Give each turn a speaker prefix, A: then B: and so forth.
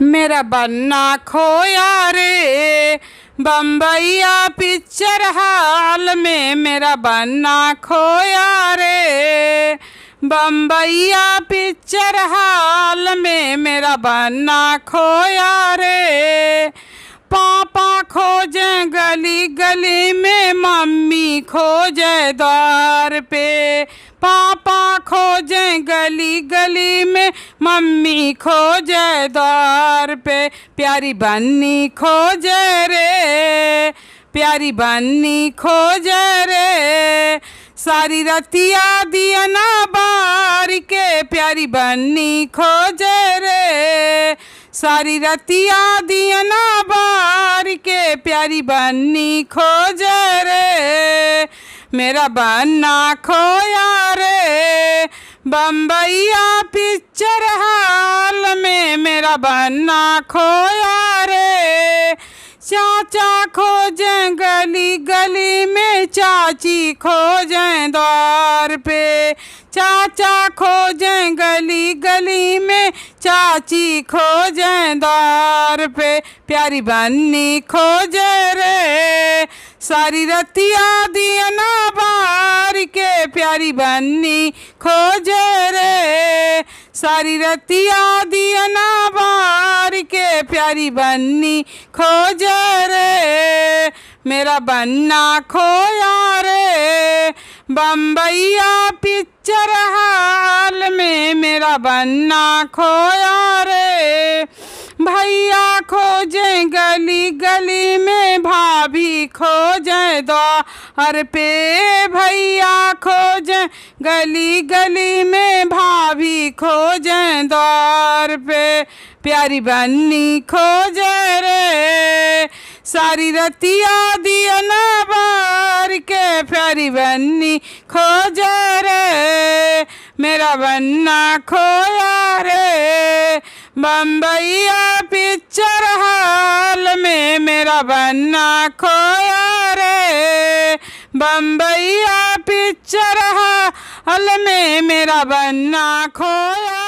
A: मेरा बन्ना खोया रे बम्बैया पिक्चर हाल में। मेरा बन्ना खोया रे बम्बैया पिक्चर हाल में। मेरा बन्ना खोया रे। पापा खोजे गली गली में, मम्मी खोजे द्वार पे। पापा खोजे गली गली में, मम्मी खोजे द्वार पे। प्यारी बन्नी खोजे रे, प्यारी बन्नी खोजे रे। सारी रतिया दिया ना बार के, प्यारी बन्नी खोजे रे। सारी रतिया दिया ना बार के, प्यारी बन्नी खोजे रे। मेरा बन्ना खोया रे बम्बैया पिक्चर हाल में। मेरा बन्ना खोया रे। चाचा खोजे गली गली में, चाची खोजे द्वार पे। चाचा खोजे गली गली में, चाची खोजे द्वार पे। प्यारी बन्नी खोजे रे। सारी रतिया दिया ना बार के, प्यारी बन्नी खोजे रे। सारी रतिया दिया ना बार के, प्यारी बन्नी खोजे रे। मेरा बन्ना खोया रे बम्बैया पिक्चर हाल में। मेरा बन्ना खोया रे। भैया खोजे गली गली में, भाभी खोजे द्वार पे। भैया खोजे गली गली में, भाभी खोजे द्वार पे। प्यारी बन्नी खोजे रे। सारी रतिया दिया ना बार के, प्यारी बन्नी खोजे रे। मेरा बन्ना खोया रे बम्बैया पिक्चर हाल में। मेरा बन्ना खोया रे बम्बैया पिक्चर हाल में। मेरा बन्ना खोया।